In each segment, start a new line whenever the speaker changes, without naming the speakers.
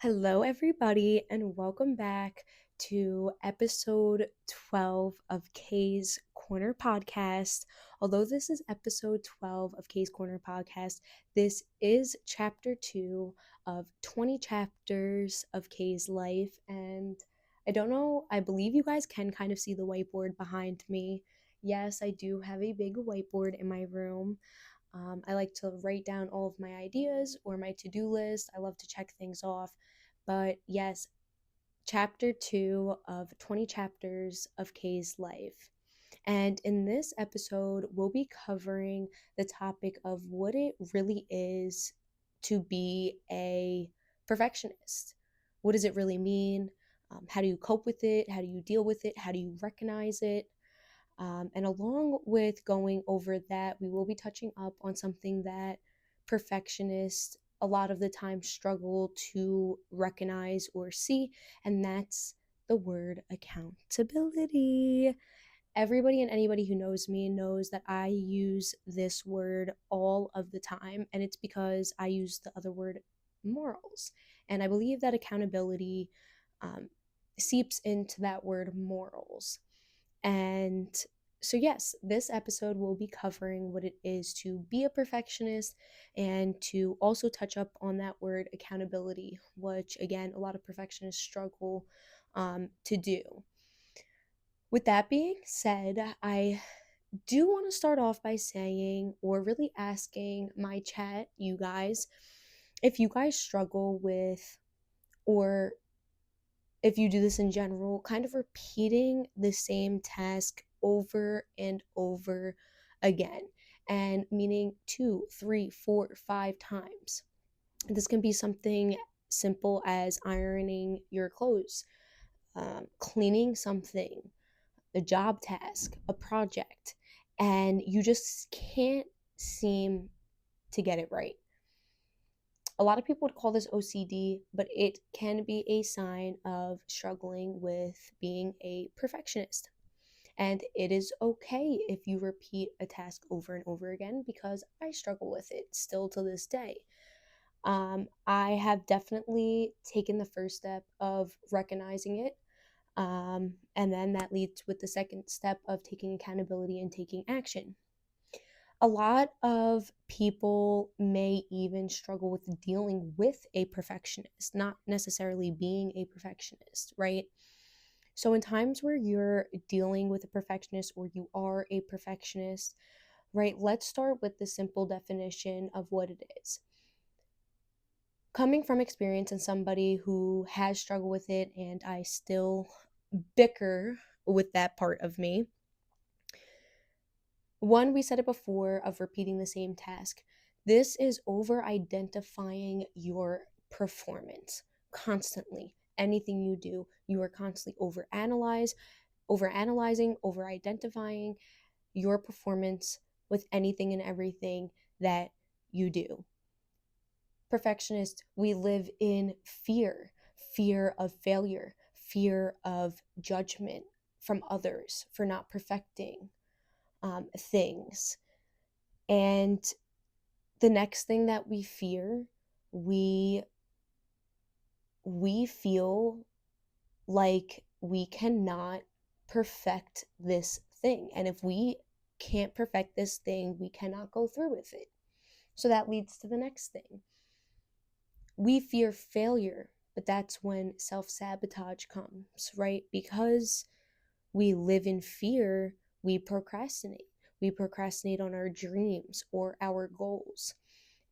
Hello, everybody, and welcome back to episode 12 of Kay's Corner podcast. Although this is episode 12 of Kay's Corner podcast, this is chapter 2 of 20 chapters of Kay's life. And I don't know, I believe you guys can kind of see the whiteboard behind me. Yes, I do have a big whiteboard in my room. I like to write down all of my ideas or my to do list. I love to check things off. But yes, chapter 2 of 20 chapters of Kay's life. And in this episode, we'll be covering the topic of what it really is to be a perfectionist. What does it really mean? How do you cope with it? How do you deal with it? How do you recognize it? And along with going over that, we will be touching up on something that perfectionists a lot of the time struggle to recognize or see, and that's the word accountability. Everybody and anybody who knows me knows that I use this word all of the time, and it's because I use the other word morals. And I believe that accountability um, seeps into that word morals. And so, yes, this episode will be covering what it is to be a perfectionist and to also touch up on that word accountability, which, again, a lot of perfectionists struggle to do. With that being said, I do want to start off by saying, or really asking my chat, you guys, if you guys struggle with, or if you do this in general, kind of repeating the same task over and over again, and meaning two, three, four, 5 times. This can be something simple as ironing your clothes, cleaning something, a job task, a project, and you just can't seem to get it right. A lot of people would call this OCD, but it can be a sign of struggling with being a perfectionist. And it is okay if you repeat a task over and over again, because I struggle with it still to this day. I have definitely taken the first step of recognizing it. And then that leads with the second step of taking accountability and taking action. A lot of people may even struggle with dealing with a perfectionist, not necessarily being a perfectionist, right? So, in times where you're dealing with a perfectionist or you are a perfectionist, right, let's start with the simple definition of what it is. Coming from experience and somebody who has struggled with it, and I still bicker with that part of me. One, we said it before, of repeating the same task. This is over identifying your performance constantly. Anything you do, you are constantly over analyzing, over identifying your performance with anything and everything that you do. Perfectionists, we live in fear of failure, fear of judgment from others for not perfecting things. And the next thing that we fear, we feel like we cannot perfect this thing. And if we can't perfect this thing, we cannot go through with it. So that leads to the next thing. We fear failure, but that's when self-sabotage comes, right? Because we live in fear, we procrastinate. We procrastinate on our dreams or our goals.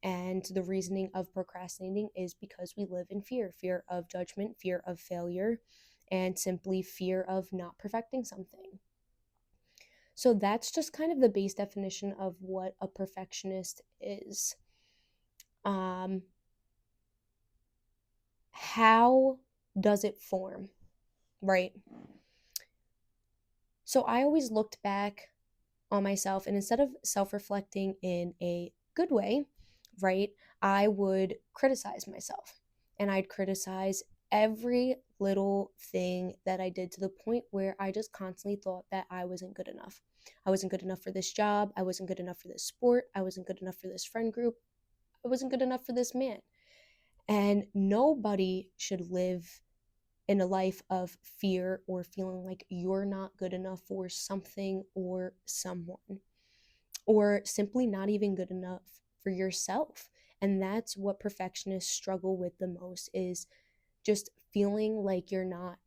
And the reasoning of procrastinating is because we live in fear of judgment, fear of failure, and simply fear of not perfecting something. So that's just kind of the base definition of what a perfectionist is. How does it form, right? So I always looked back on myself, and instead of self-reflecting in a good way, right, I would criticize myself, and I'd criticize every little thing that I did, to the point where I just constantly thought that I wasn't good enough. I wasn't good enough for this job. I wasn't good enough for this sport. I wasn't good enough for this friend group. I wasn't good enough for this man. And nobody should live in a life of fear or feeling like you're not good enough for something or someone, or simply not even good enough for yourself. And that's what perfectionists struggle with the most, is just feeling like you're not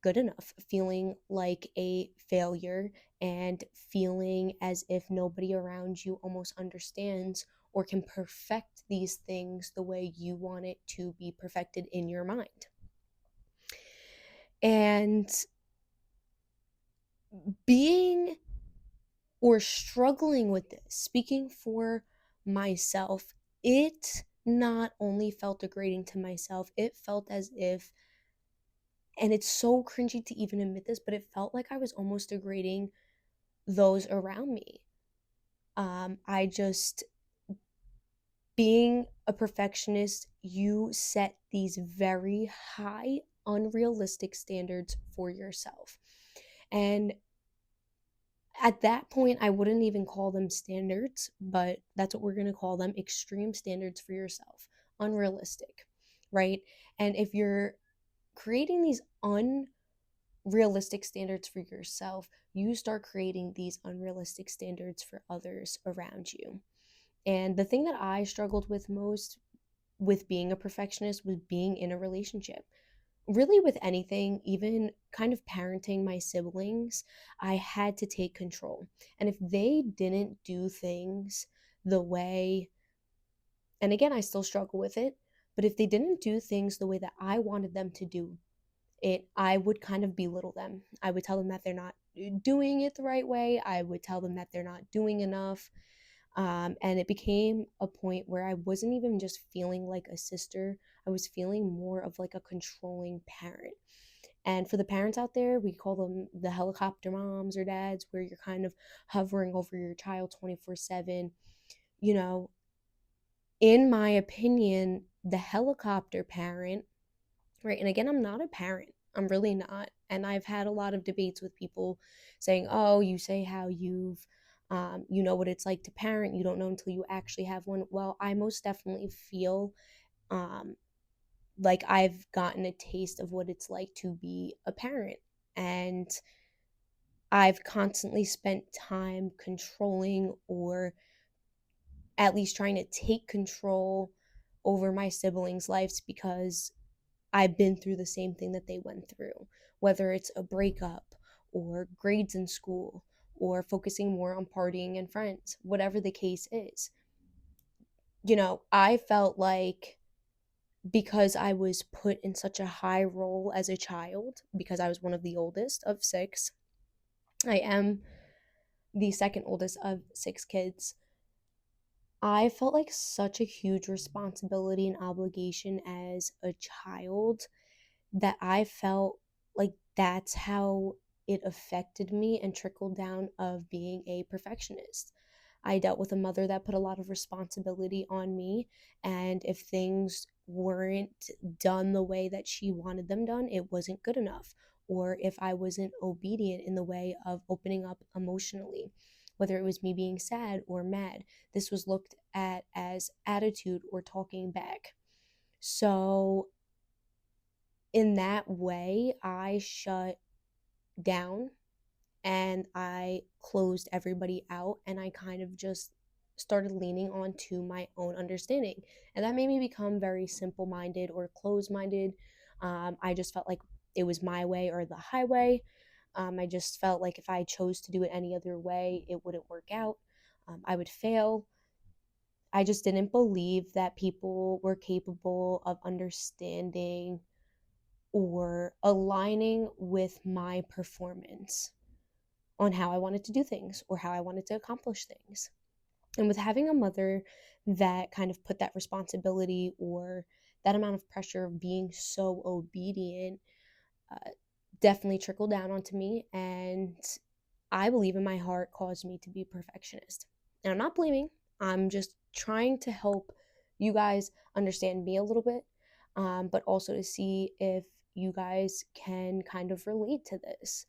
good enough, feeling like a failure, and feeling as if nobody around you almost understands or can perfect these things the way you want it to be perfected in your mind. And being or struggling with this, speaking for myself, it not only felt degrading to myself, it felt as if, and it's so cringy to even admit this, but it felt like I was almost degrading those around me. I just, being a perfectionist, you set these very high, unrealistic standards for yourself. And at that point, I wouldn't even call them standards, but that's what we're going to call them: extreme standards for yourself, unrealistic, right? And if you're creating these unrealistic standards for yourself, you start creating these unrealistic standards for others around you. And the thing that I struggled with most with being a perfectionist was being in a relationship. Really, with anything, even kind of parenting my siblings, I had to take control. And if they didn't do things the way, and again, I still struggle with it, but if they didn't do things the way that I wanted them to do it, I would kind of belittle them. I would tell them that they're not doing it the right way. I would tell them that they're not doing enough. And it became a point where I wasn't even just feeling like a sister, I was feeling more of like a controlling parent. And for the parents out there, we call them the helicopter moms or dads, where you're kind of hovering over your child 24/7. You know, in my opinion, the helicopter parent, right? And again, I'm not a parent. I'm really not. And I've had a lot of debates with people saying, oh, you say how you know what it's like to parent. You don't know until you actually have one. Well, I most definitely feel um, like I've gotten a taste of what it's like to be a parent. And I've constantly spent time controlling, or at least trying to take control over my siblings' lives, because I've been through the same thing that they went through, whether it's a breakup or grades in school or focusing more on partying and friends, whatever the case is. I felt like, because I was put in such a high role as a child, because I was one of the oldest of six, I am the second oldest of six kids. I felt like such a huge responsibility and obligation as a child, that I felt like that's how it affected me and trickled down of being a perfectionist. I dealt with a mother that put a lot of responsibility on me, and if things weren't done the way that she wanted them done, it wasn't good enough. Or if I wasn't obedient in the way of opening up emotionally, whether it was me being sad or mad, this was looked at as attitude or talking back. So in that way, I shut down and I closed everybody out, and I kind of just started leaning on to my own understanding. And that made me become very simple minded or closed minded. I just felt like it was my way or the highway. I just felt like if I chose to do it any other way, it wouldn't work out. I would fail. I just didn't believe that people were capable of understanding or aligning with my performance on how I wanted to do things or how I wanted to accomplish things. And with having a mother that kind of put that responsibility or that amount of pressure of being so obedient, uh, definitely trickled down onto me. And I believe in my heart caused me to be a perfectionist. And I'm not blaming, I'm just trying to help you guys understand me a little bit, but also to see if you guys can kind of relate to this,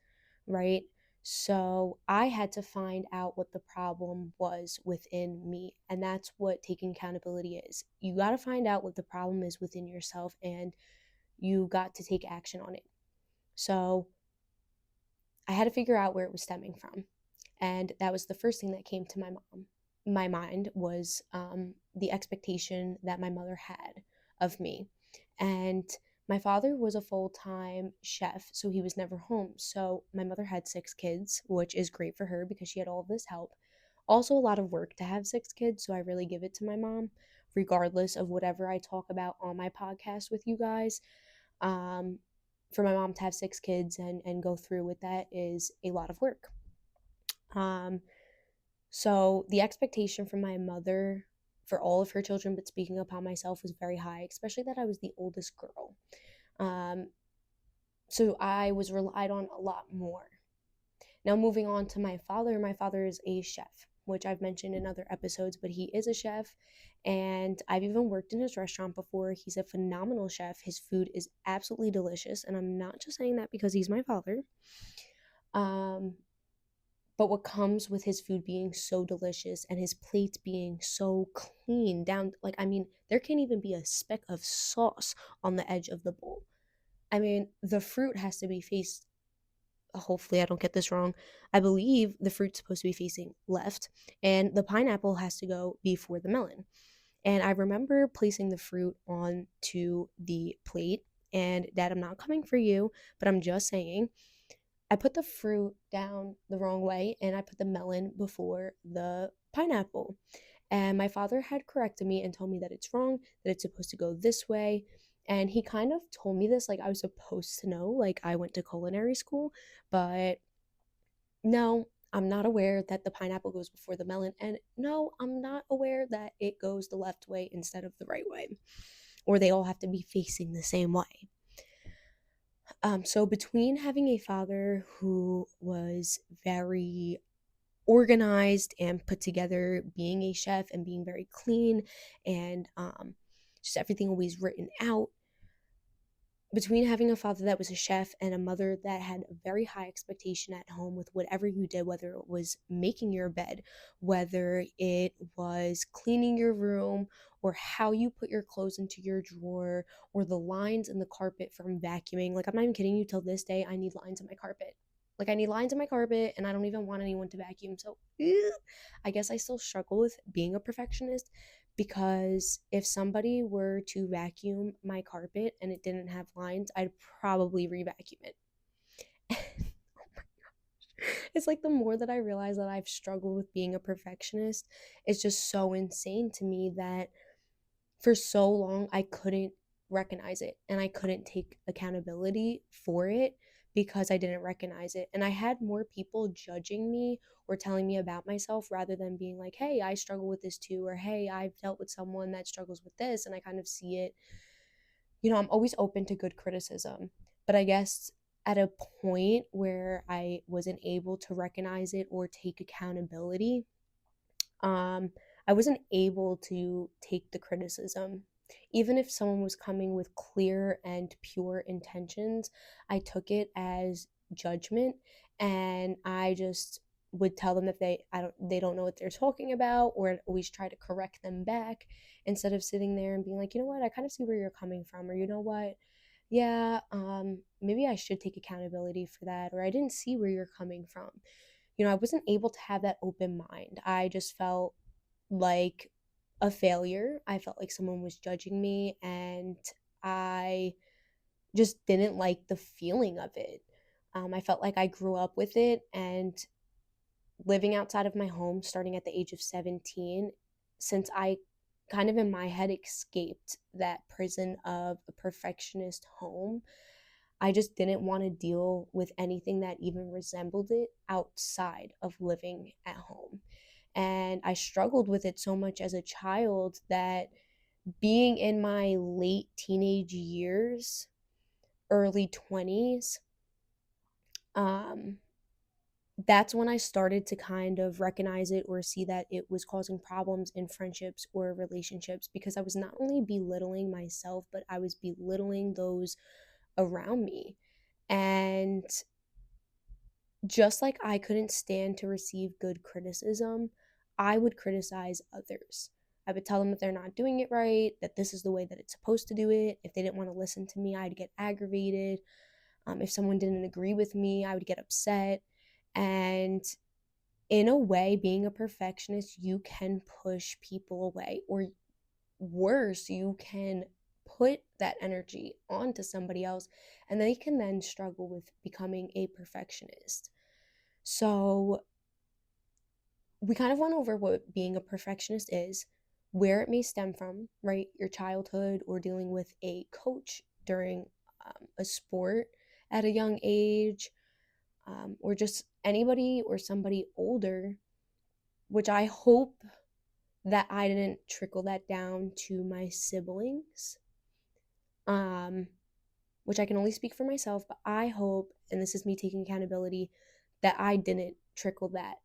right? So I had to find out what the problem was within me. And that's what taking accountability is. You got to find out what the problem is within yourself, and you got to take action on it. So I had to figure out where it was stemming from. And that was the first thing that came to my mind was the expectation that my mother had of me. And my father was a full-time chef, so he was never home. So my mother had 6 kids, which is great for her because she had all of this help. Also, a lot of work to have 6 kids, so I really give it to my mom, regardless of whatever I talk about on my podcast with you guys. Um, for my mom to have 6 kids and go through with that is a lot of work. Um, so the expectation from my mother for all of her children, but speaking upon myself, was very high, especially that I was the oldest girl. Um, so I was relied on a lot more. Now, moving on to my father is a chef, which I've mentioned in other episodes, but he is a chef, and I've even worked in his restaurant before. He's a phenomenal chef. His food is absolutely delicious, and I'm not just saying that because he's my father. Um, but what comes with his food being so delicious and his plates being so clean down, like, I mean, there can't even be a speck of sauce on the edge of the bowl. I mean, the fruit has to be faced, hopefully I don't get this wrong. I believe the fruit's supposed to be facing left, and the pineapple has to go before the melon. And I remember placing the fruit onto the plate, and Dad, I'm not coming for you, but I'm just saying, I put the fruit down the wrong way and I put the melon before the pineapple. And my father had corrected me and told me that it's wrong, that it's supposed to go this way. And he kind of told me this like I was supposed to know, like I went to culinary school, but no, I'm not aware that the pineapple goes before the melon. And no, I'm not aware that it goes the left way instead of the right way, or they all have to be facing the same way. So between having a father who was very organized and put together, being a chef and being very clean, and just everything always written out, between having a father that was a chef and a mother that had a very high expectation at home with whatever you did, whether it was making your bed, whether it was cleaning your room, or how you put your clothes into your drawer, or the lines in the carpet from vacuuming. Like, I'm not even kidding you, till this day, I need lines in my carpet. Like, I need lines in my carpet, and I don't even want anyone to vacuum. So, I guess I still struggle with being a perfectionist, because if somebody were to vacuum my carpet and it didn't have lines, I'd probably re-vacuum it. Oh my gosh. It's like the more that I realize that I've struggled with being a perfectionist, it's just so insane to me that for so long I couldn't recognize it and I couldn't take accountability for it because I didn't recognize it. And I had more people judging me or telling me about myself rather than being like, hey, I struggle with this too, or hey, I've dealt with someone that struggles with this. And I kind of see it. I'm always open to good criticism, but I guess at a point where I wasn't able to recognize it or take accountability, um, I wasn't able to take the criticism. Even if someone was coming with clear and pure intentions, I took it as judgment, and I just would tell them that they don't know what they're talking about, or always try to correct them back instead of sitting there and being like, you know what, I kind of see where you're coming from, or you know what, yeah, maybe I should take accountability for that, or I didn't see where you're coming from. I wasn't able to have that open mind. I just felt like a failure. I felt like someone was judging me, and I just didn't like the feeling of it. I felt like I grew up with it, and living outside of my home starting at the age of 17, since I kind of in my head escaped that prison of a perfectionist home, I just didn't want to deal with anything that even resembled it outside of living at home. And I struggled with it so much as a child that being in my late teenage years, early 20s, um, that's when I started to kind of recognize it or see that it was causing problems in friendships or relationships, because I was not only belittling myself, but I was belittling those around me. And just like I couldn't stand to receive good criticism, I would criticize others. I would tell them that they're not doing it right, that this is the way that it's supposed to do it. If they didn't want to listen to me, I'd get aggravated. If someone didn't agree with me, I would get upset. And in a way, being a perfectionist, you can push people away, or worse, you can put that energy onto somebody else, and they can then struggle with becoming a perfectionist. So, we kind of went over what being a perfectionist is, where it may stem from, right? Your childhood, or dealing with a coach during a sport at a young age, or just anybody or somebody older, which I hope that I didn't trickle that down to my siblings, um, which I can only speak for myself, but I hope, and this is me taking accountability, that I didn't trickle that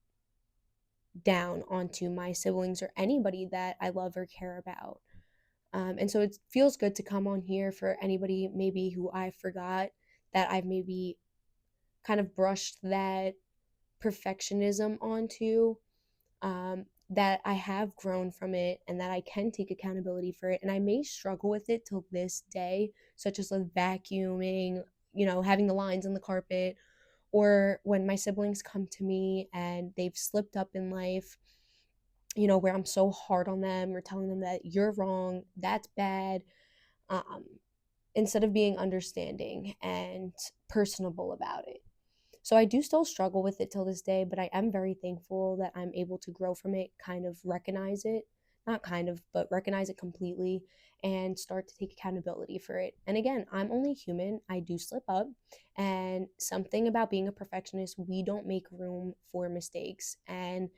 down onto my siblings or anybody that I love or care about. And so it feels good to come on here for anybody maybe who I forgot that I've maybe kind of brushed that perfectionism onto, that I have grown from it and that I can take accountability for it. And I may struggle with it till this day, such as like vacuuming, having the lines on the carpet, or when my siblings come to me and they've slipped up in life, where I'm so hard on them or telling them that you're wrong, that's bad, um, instead of being understanding and personable about it. So I do still struggle with it till this day, but I am very thankful that I'm able to grow from it, kind of recognize it, not kind of, but recognize it completely and start to take accountability for it. And again, I'm only human. I do slip up. And something about being a perfectionist, we don't make room for mistakes. And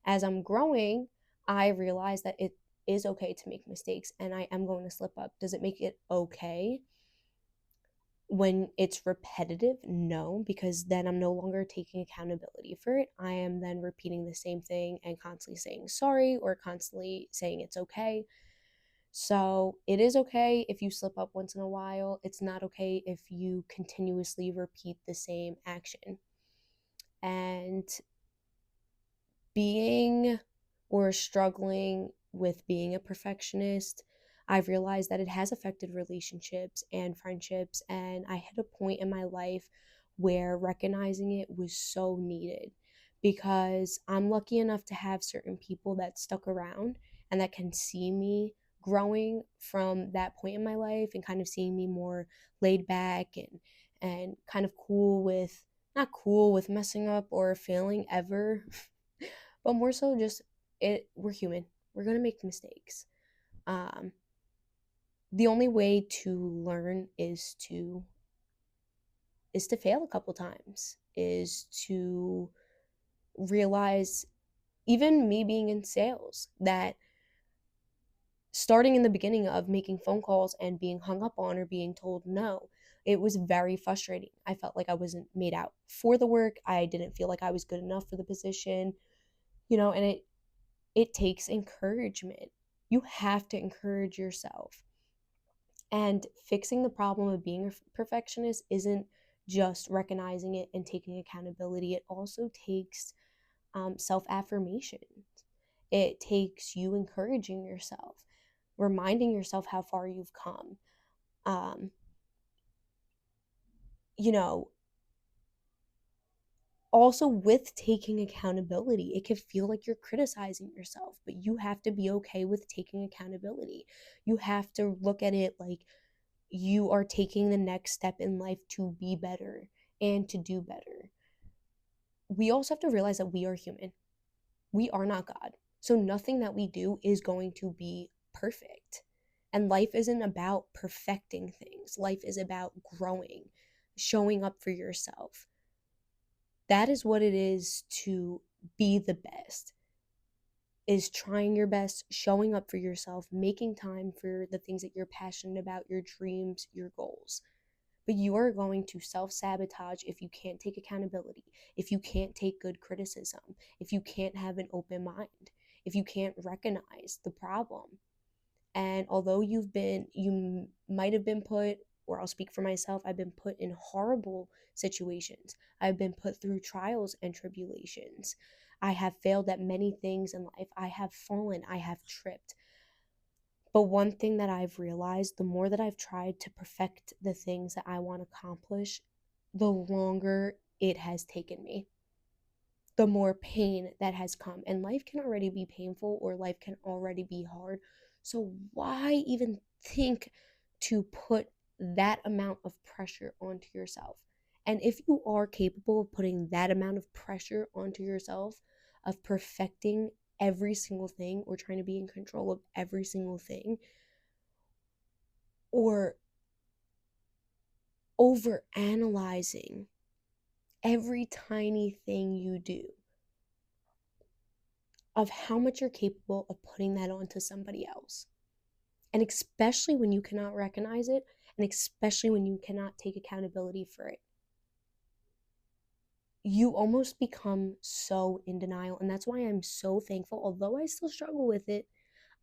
as I'm growing, I realize that it is okay to make mistakes and I am going to slip up. Does it make it okay when it's repetitive? No, because then I'm no longer taking accountability for it. I am then repeating the same thing and constantly saying sorry or constantly saying it's okay. So it is okay if you slip up once in a while. It's not okay if you continuously repeat the same action. And being or struggling with being a perfectionist, I've realized that it has affected relationships and friendships. And I hit a point in my life where recognizing it was so needed, because I'm lucky enough to have certain people that stuck around and that can see me growing from that point in my life and kind of seeing me more laid back and kind of cool with, not cool with messing up or failing ever, but more so just we're human. We're going to make mistakes. Um the only way to learn is to fail a couple times, is to realize, even me being in sales, that starting in the beginning of making phone calls and being hung up on or being told no, it was very frustrating. I felt like I wasn't made out for the work. I didn't feel like I was good enough for the position, and it takes encouragement. You have to encourage yourself. And fixing the problem of being a perfectionist isn't just recognizing it and taking accountability. It also takes self affirmation. It takes you encouraging yourself, reminding yourself how far you've come. Um, you know, Also, with taking accountability, it can feel like you're criticizing yourself, but you have to be okay with taking accountability. You have to look at it like you are taking the next step in life to be better and to do better. We also have to realize that we are human. We are not God. So nothing that we do is going to be perfect. And life isn't about perfecting things. Life is about growing, showing up for yourself. That is what it is to be the best. Is trying your best, showing up for yourself, making time for the things that you're passionate about, your dreams, your goals. But you are going to self sabotage if you can't take accountability, if you can't take good criticism, if you can't have an open mind, if you can't recognize the problem. And although you might have been put or I'll speak for myself, I've been put in horrible situations. I've been put through trials and tribulations. I have failed at many things in life. I have fallen. I have tripped. But one thing that I've realized, the more that I've tried to perfect the things that I want to accomplish, the longer it has taken me, the more pain that has come. And life can already be painful, or life can already be hard. So why even think to put that amount of pressure onto yourself? And if you are capable of putting that amount of pressure onto yourself, of perfecting every single thing, or trying to be in control of every single thing, or over analyzing every tiny thing you do, of how much you're capable of putting that onto somebody else. And especially when you cannot recognize it, and especially when you cannot take accountability for it, you almost become so in denial. And that's why I'm so thankful, although I still struggle with it,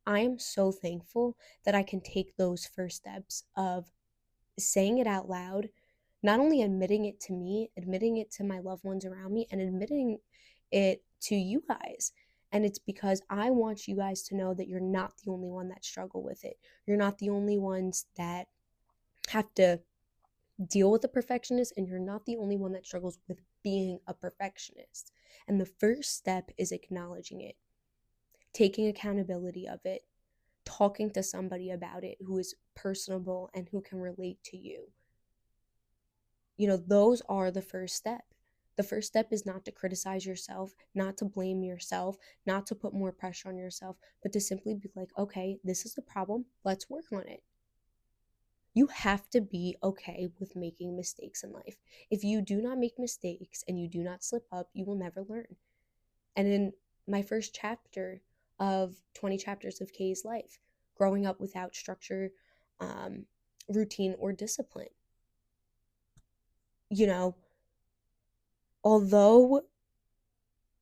I am so thankful that I can take those first steps of saying it out loud, not only admitting it to me, admitting it to my loved ones around me, and admitting it to you guys. And it's because I want you guys to know that you're not the only one that struggle with it. You're not the only ones that have to deal with a perfectionist, and you're not the only one that struggles with being a perfectionist. And the first step is acknowledging it, taking accountability of it, talking to somebody about it who is personable and who can relate to you. Those are the first step. The first step is not to criticize yourself, not to blame yourself, not to put more pressure on yourself, but to simply be like, okay, this is the problem. Let's work on it. You have to be okay with making mistakes in life. If you do not make mistakes and you do not slip up, you will never learn. And in my first chapter of 20 chapters of Kay's life, growing up without structure, routine, or discipline, although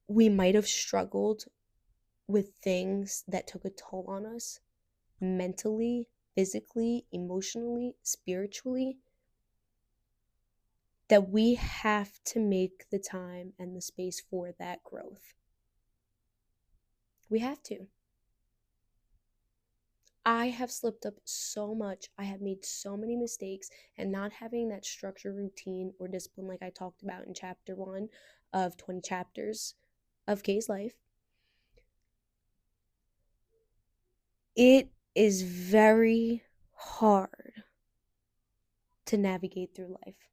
we might have struggled with things that took a toll on us mentally, physically, emotionally, spiritually, that we have to make the time and the space for that growth. We have to. I have slipped up so much. I have made so many mistakes, and not having that structure, routine, or discipline, like I talked about in chapter 1 of 20 chapters of Kay's life, it is very hard to navigate through life.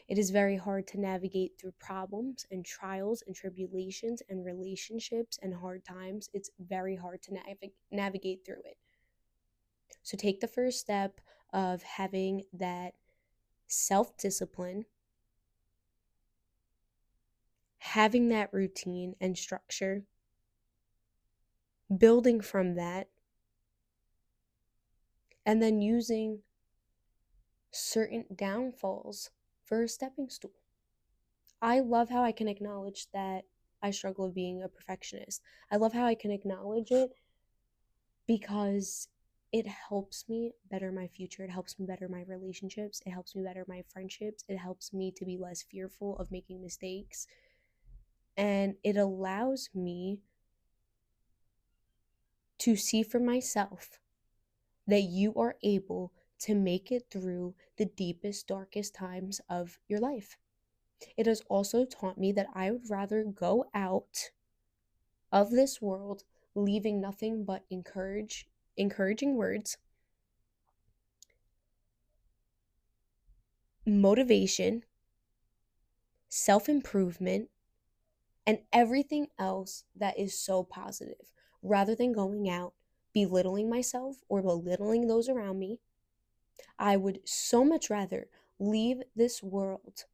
It is very hard to navigate through problems and trials and tribulations and relationships and hard times. It's very hard to navigate through it. So take the first step of having that self-discipline, having that routine and structure, building from that, and then using certain downfalls for a stepping stool. I love how I can acknowledge that I struggle with being a perfectionist. I love how I can acknowledge it because it helps me better my future. It helps me better my relationships. It helps me better my friendships. It helps me to be less fearful of making mistakes. And it allows me to see for myself that you are able to make it through the deepest, darkest times of your life. It has also taught me that I would rather go out of this world leaving nothing but encouraging words, motivation, self-improvement, and everything else that is so positive, rather than going out belittling myself or belittling those around me. I would so much rather leave this world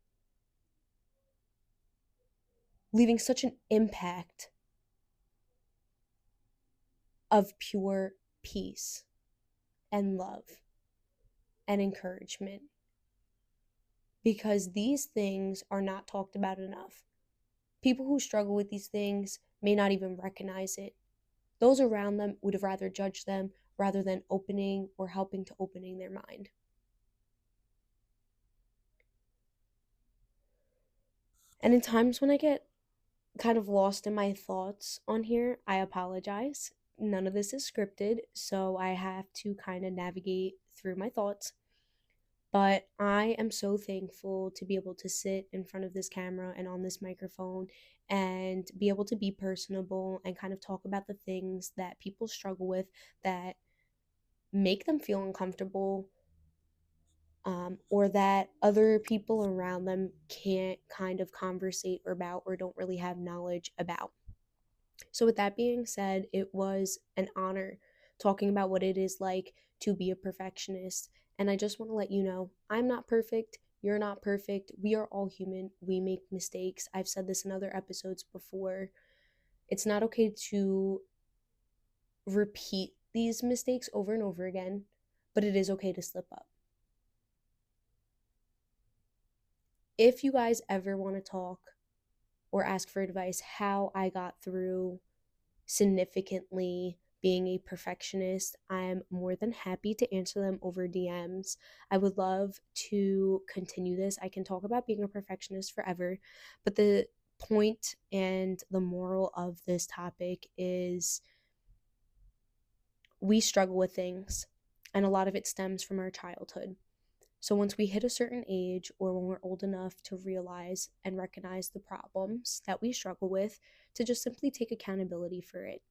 leaving such an impact of pure peace and love and encouragement, because these things are not talked about enough. People who struggle with these things may not even recognize it. Those around them would have rather judged them rather than opening or helping to opening their mind. And in times when I get kind of lost in my thoughts on here, I apologize. None of this is scripted, so I have to kind of navigate through my thoughts. But I am so thankful to be able to sit in front of this camera and on this microphone and be able to be personable and kind of talk about the things that people struggle with that make them feel uncomfortable, or that other people around them can't kind of conversate about or don't really have knowledge about. So, with that being said, it was an honor talking about what it is like to be a perfectionist. And I just want to let you know I'm not perfect. You're not perfect. We are all human. We make mistakes. I've said this in other episodes before. It's not okay to repeat these mistakes over and over again, but it is okay to slip up. If you guys ever want to talk or ask for advice how I got through significantly being a perfectionist, I'm more than happy to answer them over DMs. I would love to continue this. I can talk about being a perfectionist forever, but the point and the moral of this topic is we struggle with things, and a lot of it stems from our childhood. So once we hit a certain age, or when we're old enough to realize and recognize the problems that we struggle with, to just simply take accountability for it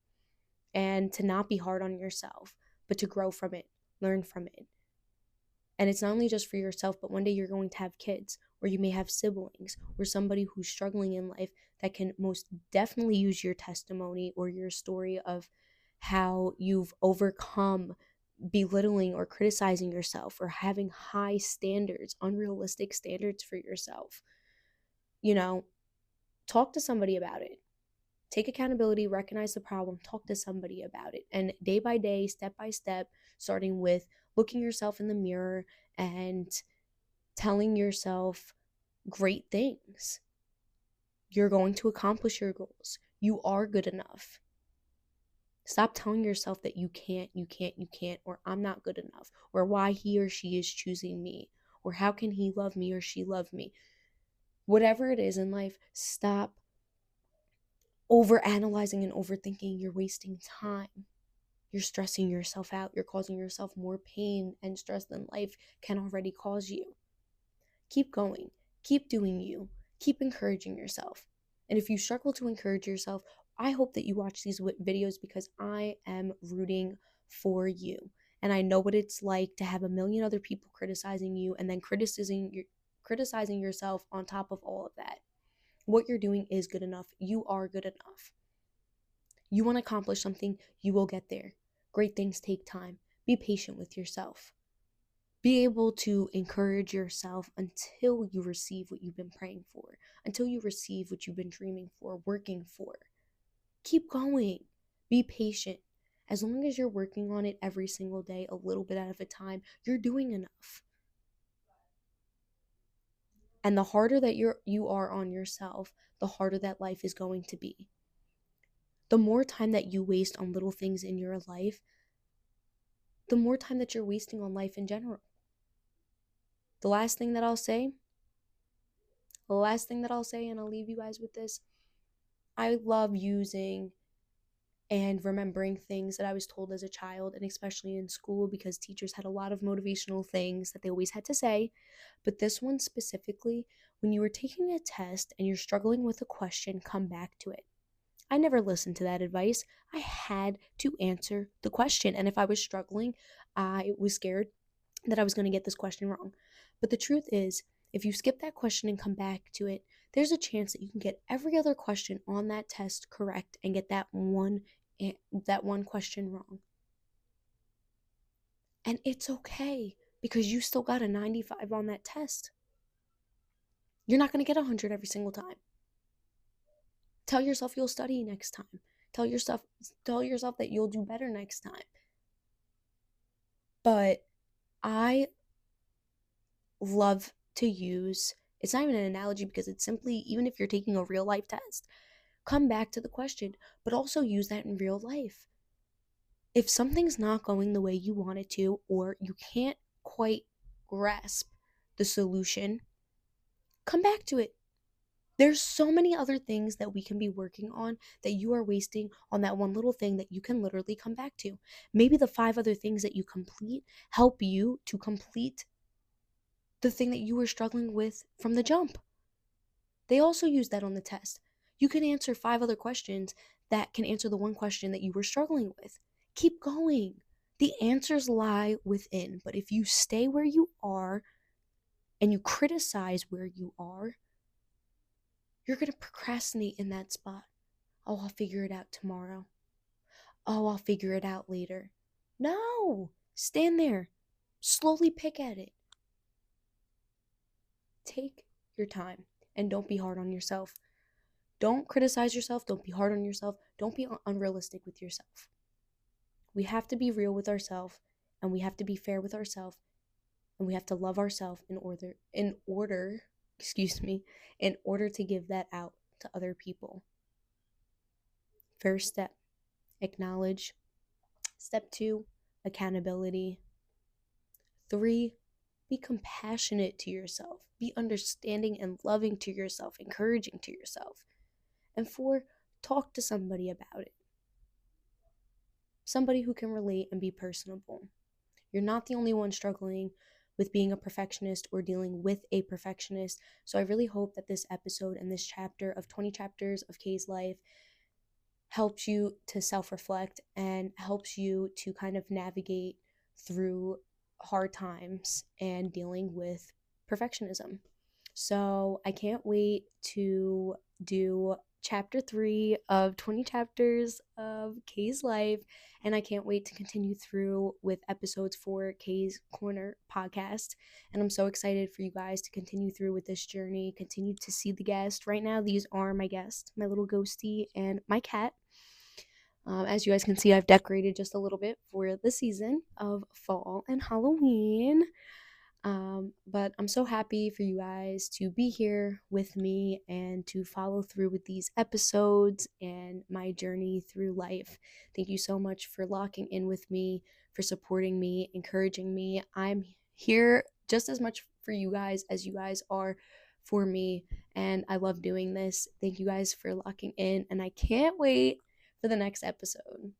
and to not be hard on yourself, but to grow from it, learn from it. And it's not only just for yourself, but one day you're going to have kids, or you may have siblings, or somebody who's struggling in life that can most definitely use your testimony or your story of how you've overcome belittling or criticizing yourself or having high standards, unrealistic standards for yourself. You know, talk to somebody about it. Take accountability, recognize the problem, talk to somebody about it. And day by day, step by step, starting with looking yourself in the mirror and telling yourself great things. You're going to accomplish your goals. You are good enough. Stop telling yourself that you can't, or I'm not good enough, or why he or she is choosing me, or how can he love me or she love me. Whatever it is in life, stop over analyzing and overthinking. You're wasting time. You're stressing yourself out. You're causing yourself more pain and stress than life can already cause you. Keep going. Keep doing you. Keep encouraging yourself. And if you struggle to encourage yourself, I hope that you watch these videos because I am rooting for you. And I know what it's like to have a million other people criticizing you and then criticizing yourself on top of all of that. What you're doing is good enough. You are good enough. You want to accomplish something, you will get there. Great things take time. Be patient with yourself. Be able to encourage yourself until you receive what you've been praying for, until you receive what you've been dreaming for, working for. Keep going. Be patient. As long as you're working on it every single day, a little bit at a time, you're doing enough. And the harder that you are on yourself, the harder that life is going to be. The more time that you waste on little things in your life, the more time that you're wasting on life in general. The last thing that I'll say, and I'll leave you guys with this, I love using and remembering things that I was told as a child, and especially in school, because teachers had a lot of motivational things that they always had to say. But this one specifically, when you were taking a test and you're struggling with a question, come back to it. I never listened to that advice. I had to answer the question. And if I was struggling, I was scared that I was going to get this question wrong. But the truth is, if you skip that question and come back to it, there's a chance that you can get every other question on that test correct and get that one question wrong. And it's okay because you still got a 95 on that test. You're not going to get 100 every single time. Tell yourself you'll study next time. Tell yourself that you'll do better next time. But I love to use, it's not even an analogy because it's simply, even if you're taking a real life test, come back to the question, but also use that in real life. If something's not going the way you want it to, or you can't quite grasp the solution, come back to it. There's so many other things that we can be working on that you are wasting on that one little thing that you can literally come back to. Maybe the 5 other things that you complete help you to complete the thing that you were struggling with from the jump. They also use that on the test. You can answer 5 other questions that can answer the one question that you were struggling with. Keep going. The answers lie within. But if you stay where you are and you criticize where you are, you're going to procrastinate in that spot. Oh, I'll figure it out tomorrow. Oh, I'll figure it out later. No, stand there. Slowly pick at it. Take your time and don't be hard on yourself. Don't criticize yourself. Don't be hard on yourself. Don't be unrealistic with yourself. We have to be real with ourselves, and we have to be fair with ourselves, and we have to love ourselves in order to give that out to other people. First step, acknowledge. Step 2, accountability. 3, be compassionate to yourself. Be understanding and loving to yourself, encouraging to yourself. And 4, talk to somebody about it. Somebody who can relate and be personable. You're not the only one struggling with being a perfectionist or dealing with a perfectionist. So I really hope that this episode and this chapter of 20 chapters of Kay's life helps you to self-reflect and helps you to kind of navigate through hard times and dealing with perfectionism. So I can't wait to do chapter 3 of 20 chapters of Kay's life, and I can't wait to continue through with episodes for Kay's Korner podcast. And I'm so excited for you guys to continue through with this journey, continue to see the guest. Right now, these are my guests, my little ghostie and my cat. As you guys can see, I've decorated just a little bit for the season of fall and Halloween. But I'm so happy for you guys to be here with me and to follow through with these episodes and my journey through life. Thank you so much for locking in with me, for supporting me, encouraging me. I'm here just as much for you guys as you guys are for me, and I love doing this. Thank you guys for locking in, and I can't wait for the next episode.